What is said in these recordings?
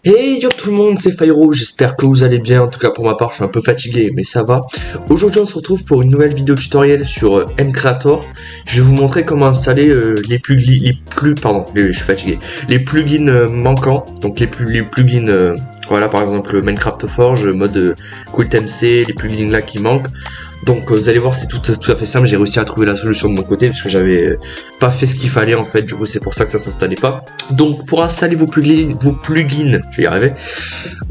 Hey yo tout le monde, c'est Fyro, j'espère que vous allez bien. En tout cas pour ma part je suis un peu fatigué mais ça va. Aujourd'hui on se retrouve pour une nouvelle vidéo tutoriel sur Mcreator. Je vais vous montrer comment installer les plugins manquants. Donc les plugins voilà, par exemple Minecraft Forge, mode QuickTMC, les plugins là qui manquent. Donc vous allez voir, c'est tout à fait simple. J'ai réussi à trouver la solution de mon côté parce que j'avais pas fait ce qu'il fallait en fait. Du coup c'est pour ça que ça s'installait pas. Donc pour installer vos plugins, je vais y arriver.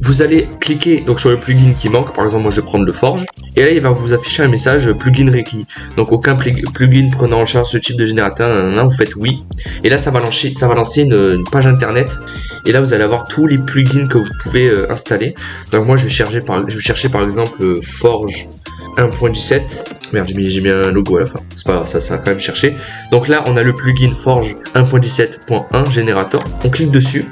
Vous allez cliquer donc sur le plugin qui manque. Par exemple moi je vais prendre le Forge. Et là il va vous afficher un message plugin requis. Donc aucun plugin prenant en charge ce type de générateur, vous faites oui. Et là ça va lancer une page internet. Et là vous allez avoir tous les plugins que vous pouvez installer. Donc moi je vais chercher par exemple Forge 1.17. Merde, j'ai mis un logo à la fin. C'est pas grave, ça a quand même cherché. Donc là, on a le plugin Forge 1.17.1 Generator. On clique dessus.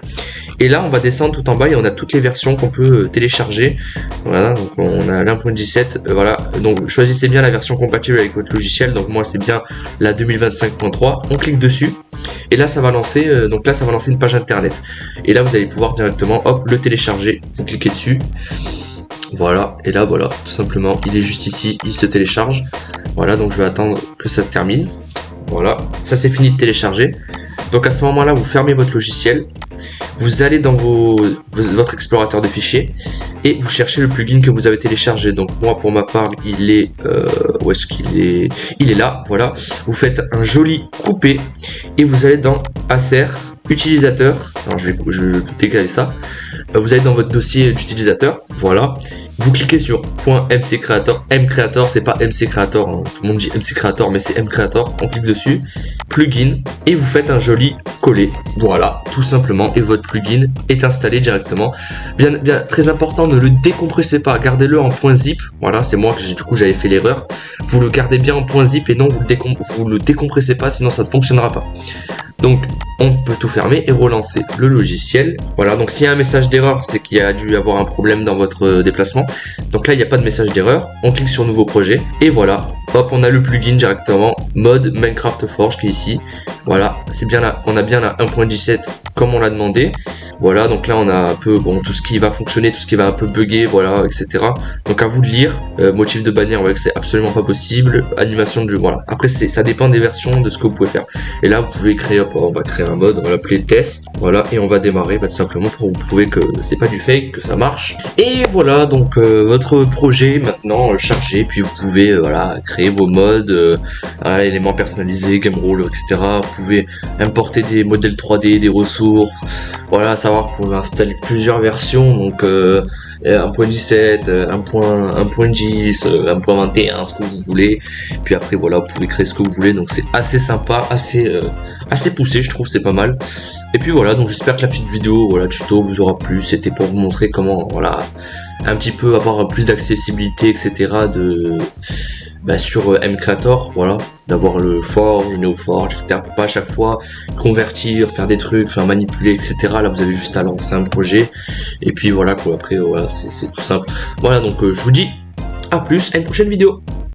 Et là, on va descendre tout en bas et on a toutes les versions qu'on peut télécharger. Voilà, donc on a l'1.17. Voilà, donc choisissez bien la version compatible avec votre logiciel. Donc moi, c'est bien la 2025.3. On clique dessus. Et là, ça va lancer. Donc là, ça va lancer une page internet. Et là, vous allez pouvoir directement, hop, le télécharger. Vous cliquez dessus. Voilà, et là voilà, tout simplement, il est juste ici, il se télécharge. Voilà, donc je vais attendre que ça termine. Voilà, ça c'est fini de télécharger. Donc à ce moment-là, vous fermez votre logiciel. Vous allez dans votre explorateur de fichiers et vous cherchez le plugin que vous avez téléchargé. Donc moi, pour ma part, il est... où est-ce qu'il est? Il est là, voilà. Vous faites un joli coupé et vous allez dans Acer, utilisateur. Alors je vais décaler ça. Vous allez dans votre dossier d'utilisateur, voilà. Vous cliquez sur .mcreator. Mcreator, c'est pas mcreator, hein. Tout le monde dit mcreator, mais c'est Mcreator. On clique dessus, plugin, et vous faites un joli coller. Voilà, tout simplement, et votre plugin est installé directement. Bien, très important, ne le décompressez pas, gardez-le en .zip. Voilà, c'est moi que j'avais fait l'erreur. Vous le gardez bien en .zip et non vous le décompressez pas, sinon ça ne fonctionnera pas. Donc on peut tout fermer et relancer le logiciel. Voilà, donc s'il y a un message d'erreur, c'est qu'il y a dû avoir un problème dans votre déplacement. Donc là, il n'y a pas de message d'erreur. On clique sur nouveau projet et voilà. Hop, on a le plugin directement, mode Minecraft Forge qui est ici. Voilà, c'est bien là, on a bien la 1.17 comme on l'a demandé. Voilà, donc là on a un peu tout ce qui va fonctionner, tout ce qui va un peu bugger, voilà, etc. Donc à vous de lire. Motif de bannière, ouais, que c'est absolument pas possible. Animation de jeu, voilà. Après ça dépend des versions de ce que vous pouvez faire. Et là vous pouvez créer, hop, on va créer un mode, on va l'appeler test, voilà, et on va démarrer tout simplement pour vous prouver que c'est pas du fake, que ça marche. Et voilà, donc votre projet maintenant chargé, puis vous pouvez voilà créer vos modes, éléments personnalisés, game rule, etc. Vous pouvez importer des modèles 3D, des ressources, voilà, savoir que vous pouvez installer plusieurs versions, donc 1.17, 1.10, 1.21, ce que vous voulez. Puis après voilà, vous pouvez créer ce que vous voulez. Donc c'est assez sympa, assez poussé, je trouve, c'est pas mal. Et puis voilà, donc j'espère que la petite vidéo, voilà, tuto vous aura plu. C'était pour vous montrer comment, voilà, un petit peu avoir plus d'accessibilité, etc. Sur Mcreator, voilà, d'avoir le Forge, NeoForge, etc. pour pas à chaque fois convertir, faire des trucs, faire manipuler, etc. Là vous avez juste à lancer un projet et puis voilà quoi. Après voilà, c'est tout simple. Voilà, donc je vous dis à plus, à une prochaine vidéo.